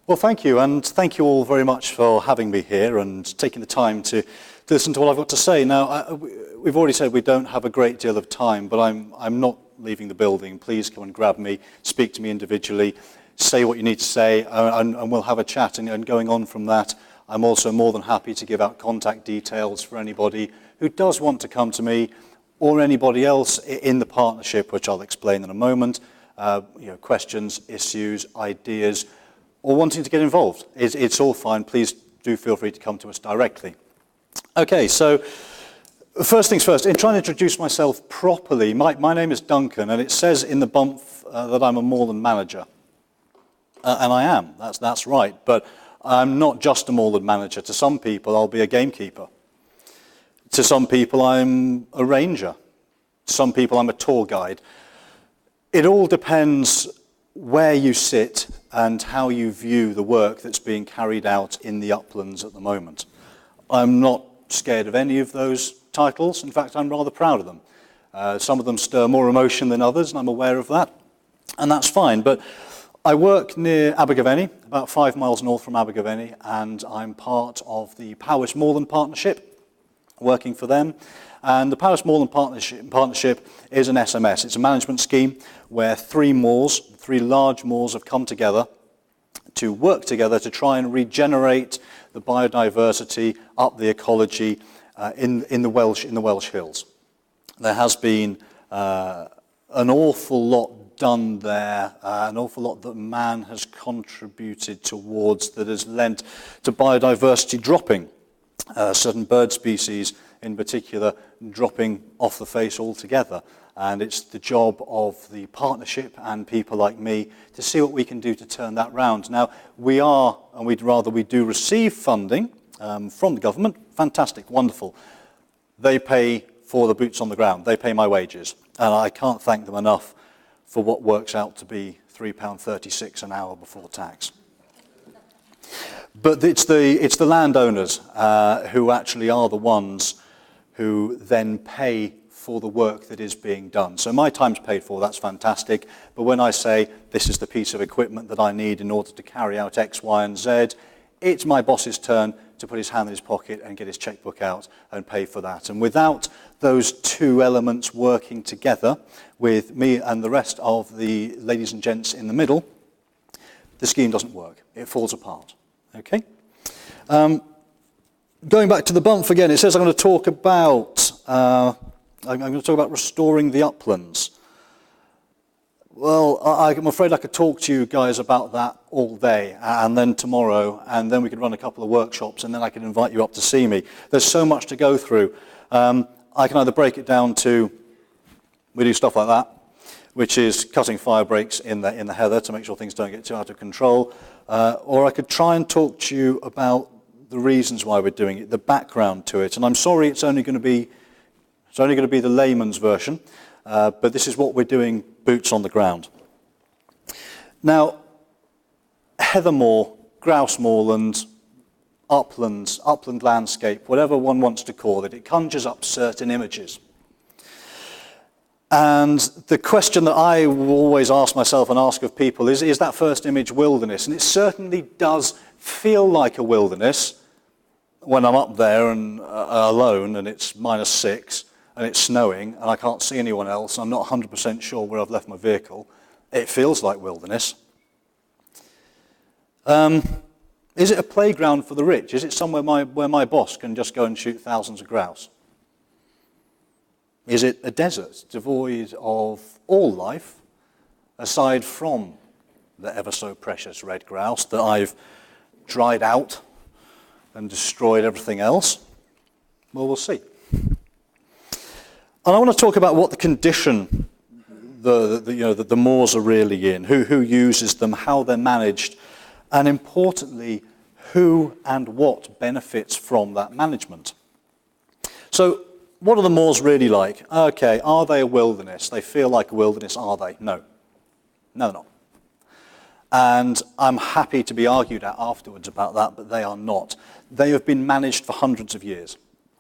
Well, thank you, and thank you all very much for having me here and taking the time to listen to what I've got to say. Now, we've already said we don't have a great deal of time, but I'm not leaving the building. Please come and grab me, speak to me individually, say what you need to say, and we'll have a chat. And going on from that, I'm also more than happy to give out contact details for anybody who does want to come to me, or anybody else in the partnership, which I'll explain in a moment. Questions, issues, ideas, or wanting to get involved. It's all fine. Please do feel free to come to us directly. Okay, so first things first, in trying to introduce myself properly, my name is Duncan, and it says in the bump that I'm a moorland manager. And I am, that's right, but I'm not just a moorland manager. To some people, I'll be a gamekeeper. To some people, I'm a ranger. To some people, I'm a tour guide. It all depends where you sit and how you view the work that's being carried out in the uplands at the moment. I'm not scared of any of those titles. In fact, I'm rather proud of them. Some of them stir more emotion than others, and I'm aware of that, and that's fine. But I work near Abergavenny, about 5 miles north from Abergavenny, and I'm part of the Powys Moorland partnership, working for them. And the Powys Moorland partnership is an SMS. It's a management scheme where three large moors have come together to work together to try and regenerate the biodiversity, up the ecology in the Welsh Hills. There has been an awful lot done there, an awful lot that man has contributed towards that has lent to biodiversity dropping. Certain bird species in particular dropping off the face altogether. And it's the job of the partnership and people like me to see what we can do to turn that round. Now, we do receive funding from the government. Fantastic, wonderful. They pay for the boots on the ground. They pay my wages. And I can't thank them enough for what works out to be £3.36 an hour before tax. But it's the landowners who actually are the ones who then pay for the work that is being done. So my time's paid for, that's fantastic. But when I say this is the piece of equipment that I need in order to carry out X, Y, and Z, it's my boss's turn to put his hand in his pocket and get his checkbook out and pay for that. And without those two elements working together with me and the rest of the ladies and gents in the middle, the scheme doesn't work. It falls apart. Okay? Going back to the bump again, it says I'm going to talk about restoring the uplands. Well, I'm afraid I could talk to you guys about that all day, and then tomorrow, and then we could run a couple of workshops, and then I could invite you up to see me. There's so much to go through. I can either break it down to, we do stuff like that, which is cutting fire breaks in the heather to make sure things don't get too out of control, or I could try and talk to you about the reasons why we're doing it, the background to it. And I'm sorry it's only going to be the layman's version, but this is what we're doing, boots on the ground. Now, heathermoor, grouse moorland, upland landscape, whatever one wants to call it, it conjures up certain images. And the question that I will always ask myself and ask of people is that first image wilderness? And it certainly does feel like a wilderness when I'm up there and alone and it's -6 and it's snowing and I can't see anyone else. I'm not 100% sure where I've left my vehicle. It feels like wilderness. Is it a playground for the rich? Is it somewhere where my boss can just go and shoot thousands of grouse? Is it a desert devoid of all life aside from the ever so precious red grouse that I've dried out and destroyed everything else? Well, we'll see. And I want to talk about what the condition the moors are really in, who uses them, how they're managed, and importantly, who and what benefits from that management. So, what are the moors really like? Okay, are they a wilderness? They feel like a wilderness, are they? No. No, they're not. And I'm happy to be argued at afterwards about that, but they are not. They have been managed for hundreds of years.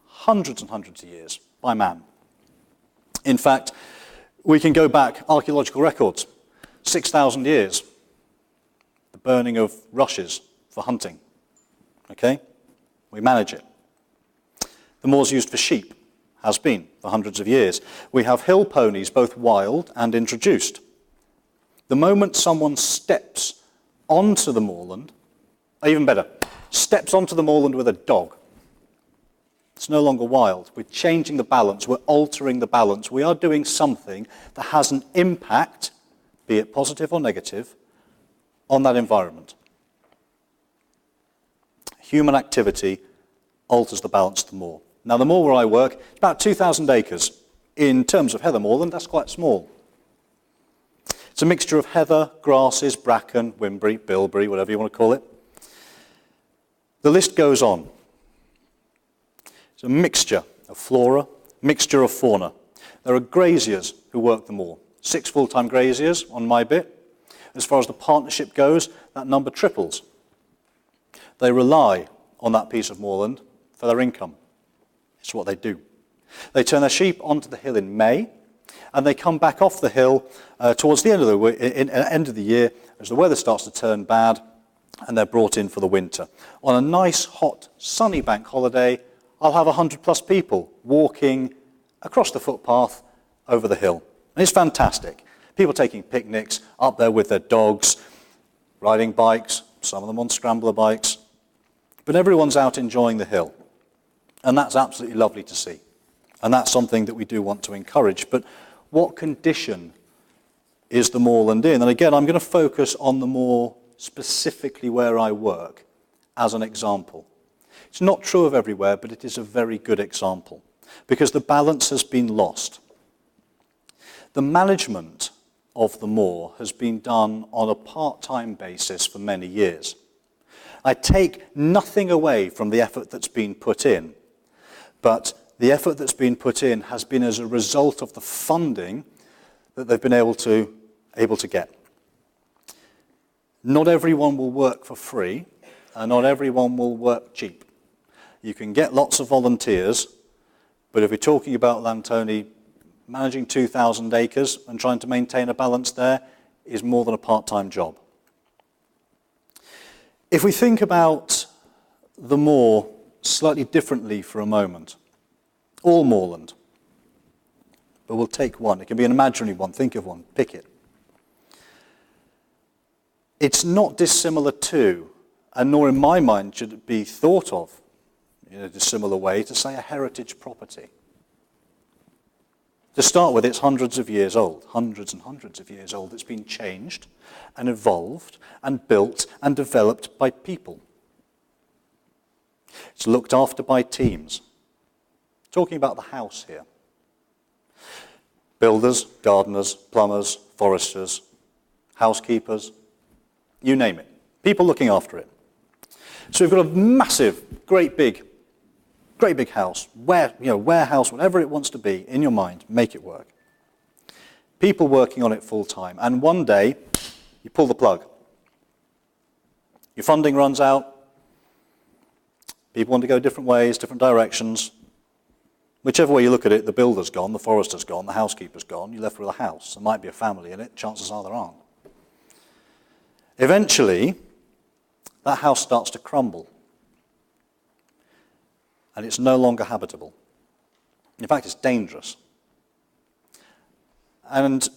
Hundreds and hundreds of years by man. In fact, we can go back, archaeological records, 6,000 years. The burning of rushes for hunting. Okay? We manage it. The moor's used for sheep, has been for hundreds of years. We have hill ponies, both wild and introduced. The moment someone steps onto the moorland, or even better, steps onto the moorland with a dog, it's no longer wild. We're changing the balance. We're altering the balance. We are doing something that has an impact, be it positive or negative, on that environment. Human activity alters the balance of the moor. Now, the moor where I work, it's about 2,000 acres. In terms of heather moorland, that's quite small. It's a mixture of heather, grasses, bracken, wimberry, bilberry, whatever you want to call it. The list goes on. It's a mixture of flora, mixture of fauna. There are graziers who work the moor. 6 full-time graziers on my bit. As far as the partnership goes, that number triples. They rely on that piece of moorland for their income. It's what they do. They turn their sheep onto the hill in May, and they come back off the hill towards the end of the year as the weather starts to turn bad, and they're brought in for the winter. On a nice, hot, sunny bank holiday, I'll have 100+ people walking across the footpath over the hill. And it's fantastic. People taking picnics, up there with their dogs, riding bikes, some of them on scrambler bikes. But everyone's out enjoying the hill. And that's absolutely lovely to see. And that's something that we do want to encourage. But what condition is the moorland in? And again, I'm going to focus on the moor specifically where I work as an example. It's not true of everywhere, but it is a very good example because the balance has been lost. The management of the moor has been done on a part-time basis for many years. I take nothing away from the effort that's been put in, but the effort that's been put in has been as a result of the funding that they've been able to get. Not everyone will work for free, and not everyone will work cheap. You can get lots of volunteers, but if we're talking about Lantoni, managing 2,000 acres and trying to maintain a balance there is more than a part-time job. If we think about the moor slightly differently for a moment, all moorland, but we'll take one. It can be an imaginary one. Think of one. Pick it. It's not dissimilar to, and nor in my mind should it be thought of in a dissimilar way, to say a heritage property. To start with, it's hundreds of years old, hundreds and hundreds of years old. It's been changed and evolved and built and developed by people. It's looked after by teams. Talking about the house here. Builders, gardeners, plumbers, foresters, housekeepers, you name it. People looking after it. So we've got a massive, great big house, warehouse, whatever it wants to be in your mind, make it work. People working on it full time. And one day, you pull the plug. Your funding runs out. People want to go different ways, different directions. Whichever way you look at it, the builder's gone, the forester's gone, the housekeeper's gone, you're left with a house. There might be a family in it, chances are there aren't. Eventually, that house starts to crumble. And it's no longer habitable. In fact, it's dangerous. And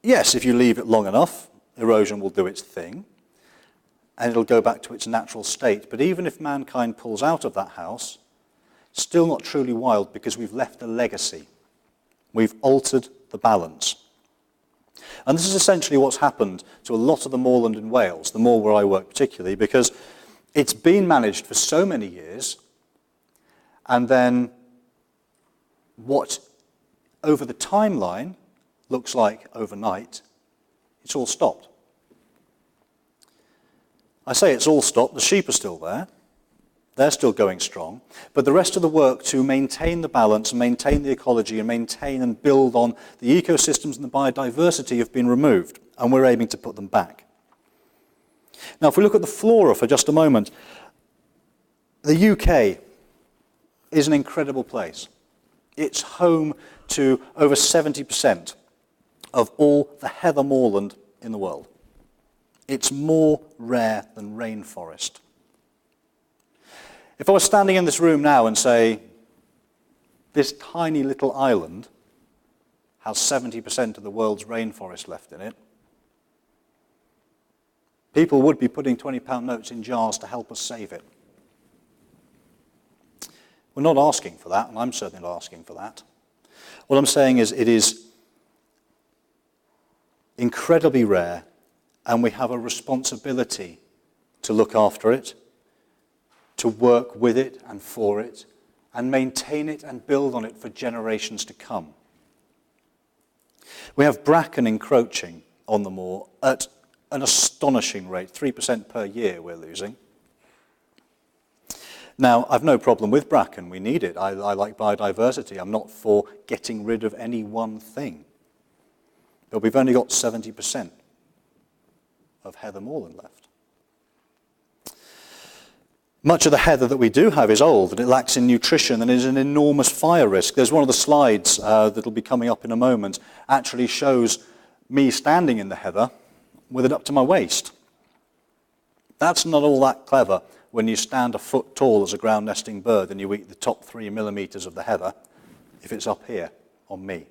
yes, if you leave it long enough, erosion will do its thing, and it'll go back to its natural state. But even if mankind pulls out of that house, it's still not truly wild because we've left a legacy. We've altered the balance. And this is essentially what's happened to a lot of the moorland in Wales, the moor where I work particularly, because it's been managed for so many years, and then what over the timeline looks like overnight, it's all stopped. I say it's all stopped, the sheep are still there, they're still going strong, but the rest of the work to maintain the balance and maintain the ecology and maintain and build on the ecosystems and the biodiversity have been removed, and we're aiming to put them back. Now, if we look at the flora for just a moment, the UK is an incredible place. It's home to over 70% of all the heather moorland in the world. It's more rare than rainforest. If I was standing in this room now and say, this tiny little island has 70% of the world's rainforest left in it, people would be putting £20 notes in jars to help us save it. We're not asking for that, and I'm certainly not asking for that. What I'm saying is it is incredibly rare, and we have a responsibility to look after it, to work with it and for it, and maintain it and build on it for generations to come. We have bracken encroaching on the moor at an astonishing rate, 3% per year we're losing. Now, I've no problem with bracken. We need it. I like biodiversity. I'm not for getting rid of any one thing. But we've only got 70% of heather moorland left. Much of the heather that we do have is old, and it lacks in nutrition and is an enormous fire risk. There's one of the slides that will be coming up in a moment, actually shows me standing in the heather with it up to my waist. That's not all that clever when you stand a foot tall as a ground nesting bird and you eat the top 3 millimeters of the heather, if it's up here on me.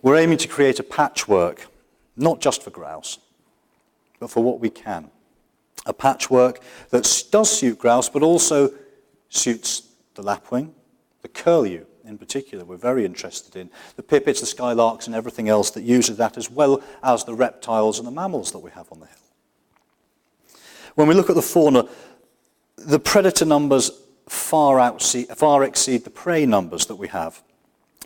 We're aiming to create a patchwork, not just for grouse, but for what we can. A patchwork that does suit grouse, but also suits the lapwing, the curlew in particular, we're very interested in, the pipits, the skylarks, and everything else that uses that, as well as the reptiles and the mammals that we have on the hill. When we look at the fauna, the predator numbers far exceed the prey numbers that we have.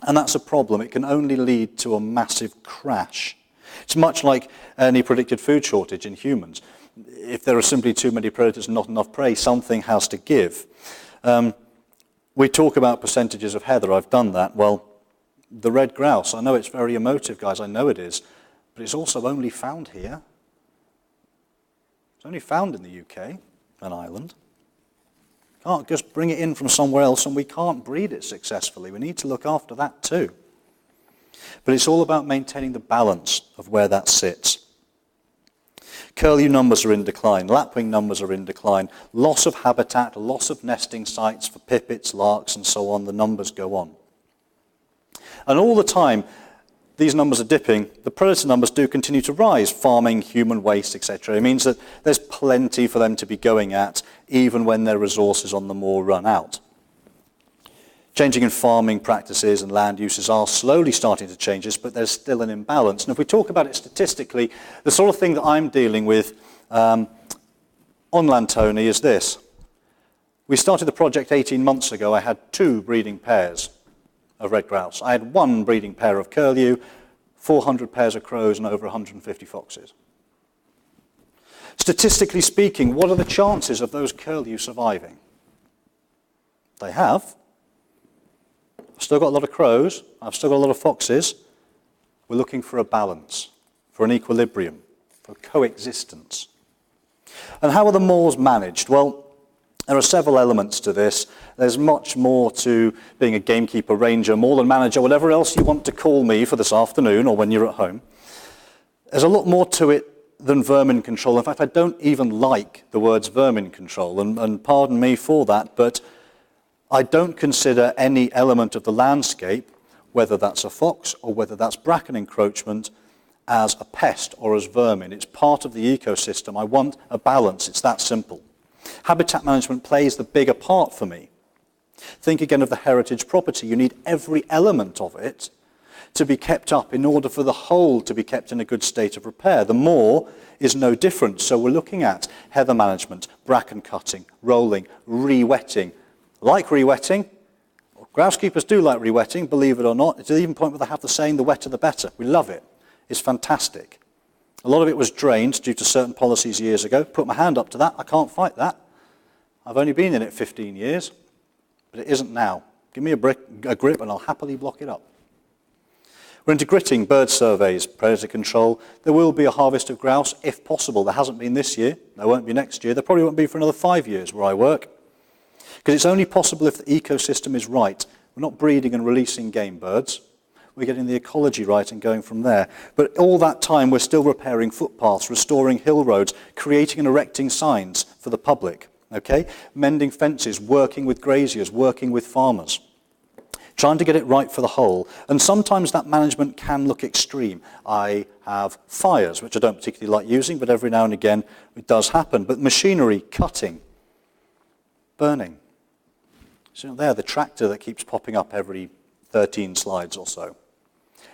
And that's a problem. It can only lead to a massive crash. It's much like any predicted food shortage in humans. If there are simply too many predators and not enough prey, something has to give. We talk about percentages of heather. I've done that. Well, the red grouse, I know it's very emotive, guys. I know it is. But it's also only found here. It's only found in the UK, an island. Can't just bring it in from somewhere else, and we can't breed it successfully. We need to look after that too. But it's all about maintaining the balance of where that sits. Curlew numbers are in decline, lapwing numbers are in decline, loss of habitat, loss of nesting sites for pipits, larks, and so on, the numbers go on. And all the time, these numbers are dipping, the predator numbers do continue to rise, farming, human waste, etc. It means that there's plenty for them to be going at, even when their resources on the moor run out. Changing in farming practices and land uses are slowly starting to change this, but there's still an imbalance. And if we talk about it statistically, the sort of thing that I'm dealing with on Lantoni is this. We started the project 18 months ago. I had 2 breeding pairs of red grouse. I had 1 breeding pair of curlew, 400 pairs of crows, and over 150 foxes. Statistically speaking, what are the chances of those curlew surviving? They have. I've still got a lot of crows, I've still got a lot of foxes. We're looking for a balance, for an equilibrium, for coexistence. And how are the moors managed? Well, there are several elements to this. There's much more to being a gamekeeper, ranger, moorland manager, whatever else you want to call me for this afternoon or when you're at home. There's a lot more to it than vermin control. In fact, I don't even like the words vermin control, and pardon me for that, but I don't consider any element of the landscape, whether that's a fox or whether that's bracken encroachment, as a pest or as vermin. It's part of the ecosystem. I want a balance. It's that simple. Habitat management plays the bigger part for me. Think again of the heritage property. You need every element of it to be kept up in order for the whole to be kept in a good state of repair. The moor is no different. So we're looking at heather management, bracken cutting, rolling, re-wetting. Like re-wetting, grousekeepers do like re-wetting, believe it or not. It's even point where they have the saying, the wetter the better. We love it. It's fantastic. A lot of it was drained due to certain policies years ago. Put my hand up to that. I can't fight that. I've only been in it 15 years, but it isn't now. Give me a grip and I'll happily block it up. We're into gritting, bird surveys, predator control. There will be a harvest of grouse, if possible. There hasn't been this year. There won't be next year. There probably won't be for another 5 years where I work. Because it's only possible if the ecosystem is right. We're not breeding and releasing game birds. we're getting the ecology right and going from there. But all that time, we're still repairing footpaths, restoring hill roads, creating and erecting signs for the public, okay? Mending fences, working with graziers, working with farmers, trying to get it right for the whole. And sometimes that management can look extreme. I have fires, which I don't particularly like using, but every now and again it does happen. But machinery, cutting, burning. So there, the tractor that keeps popping up every 13 slides or so.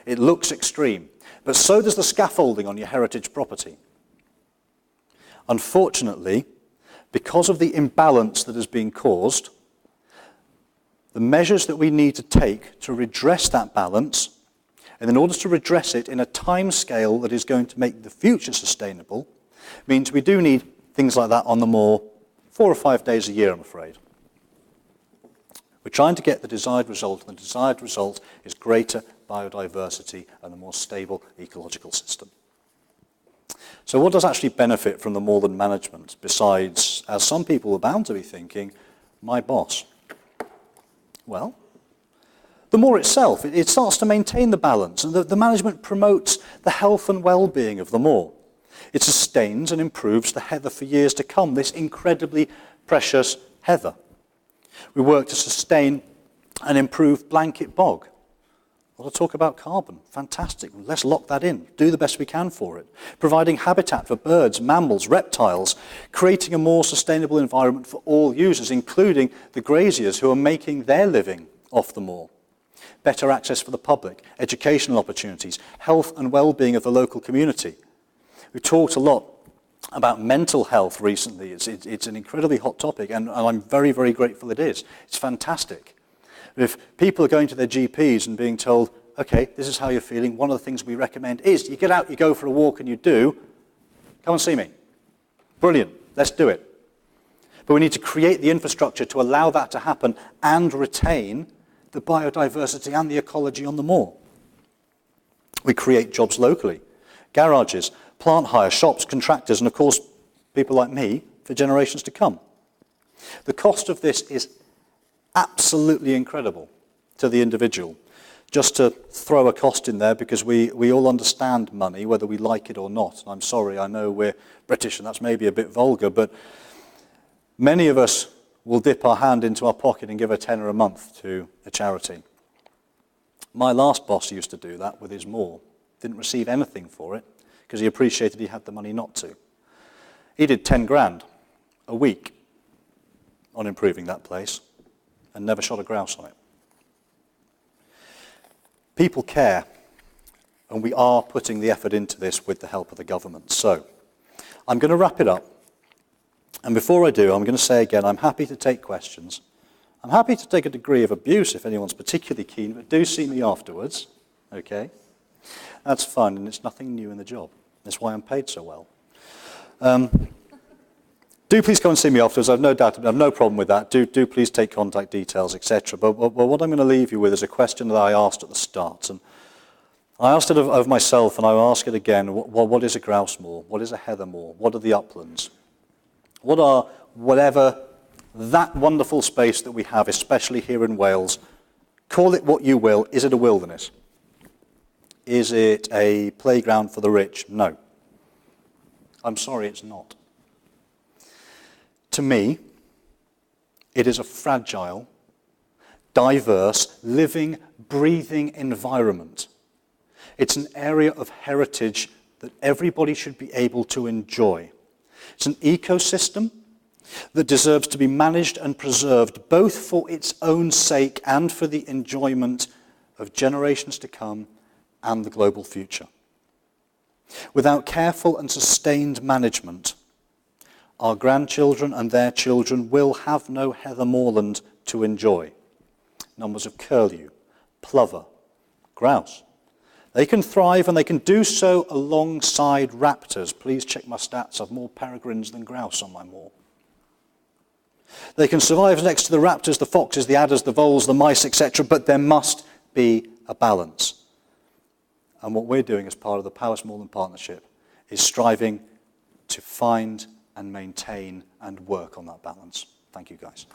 It looks extreme, but so does the scaffolding on your heritage property. Unfortunately, because of the imbalance that has been caused, the measures that we need to take to redress that balance, and in order to redress it in a time scale that is going to make the future sustainable, means we do need things like that on the moor 4 or 5 days a year, I'm afraid. We're trying to get the desired result, and the desired result is greater biodiversity and a more stable ecological system. So what does actually benefit from the moorland management, besides, as some people are bound to be thinking, my boss? Well, the moor itself, it starts to maintain the balance, and the management promotes the health and well-being of the moor. It sustains and improves the heather for years to come, this incredibly precious heather. We work to sustain and improve blanket bog. A lot of talk about carbon. Fantastic. Let's lock that in. Do the best we can for it. Providing habitat for birds, mammals, reptiles, creating a more sustainable environment for all users, including the graziers who are making their living off the moor. Better access for the public, educational opportunities, health and well-being of the local community. We talked a lot about mental health recently. It's an incredibly hot topic, and I'm very, very grateful it is. It's fantastic. If people are going to their GPs and being told, okay, this is how you're feeling, one of the things we recommend is you get out, you go for a walk, and you do, come and see me. Brilliant, let's do it. But we need to create the infrastructure to allow that to happen and retain the biodiversity and the ecology on the moor. We create jobs locally, garages, plant hire, shops, contractors, and of course, people like me for generations to come. The cost of this is absolutely incredible to the individual. Just to throw a cost in there, because we all understand money, whether we like it or not. And I'm sorry, I know we're British and that's maybe a bit vulgar, but many of us will dip our hand into our pocket and give a tenner a month to a charity. My last boss used to do that with his moor. Didn't receive anything for it, because he appreciated he had the money not to. He did 10 grand a week on improving that place and never shot a grouse on it. People care, and we are putting the effort into this with the help of the government. So, I'm going to wrap it up, and before I do, I'm going to say again, I'm happy to take questions. I'm happy to take a degree of abuse if anyone's particularly keen, but do see me afterwards, okay? That's fun, and it's nothing new in the job. That's why I'm paid so well. Do please come and see me afterwards. I've no doubt, I've no problem with that. Do please take contact details, etc. But what I'm going to leave you with is a question that I asked at the start. And I asked it of myself, and I will ask it again. What is a grouse moor? What is a heather moor? What are the uplands? What are whatever that wonderful space that we have, especially here in Wales? Call it what you will. Is it a wilderness? Is it a playground for the rich? No. I'm sorry, it's not. To me, it is a fragile, diverse, living, breathing environment. It's an area of heritage that everybody should be able to enjoy. It's an ecosystem that deserves to be managed and preserved, both for its own sake and for the enjoyment of generations to come and the global future. Without careful and sustained management, our grandchildren and their children will have no heather moorland to enjoy. Numbers of curlew, plover, grouse. They can thrive, and they can do so alongside raptors. Please check my stats. I've more peregrines than grouse on my moor. They can survive next to the raptors, the foxes, the adders, the voles, the mice, etc., but there must be a balance. And what we're doing as part of the Powys Moorland Partnership is striving to find and maintain and work on that balance. Thank you, guys.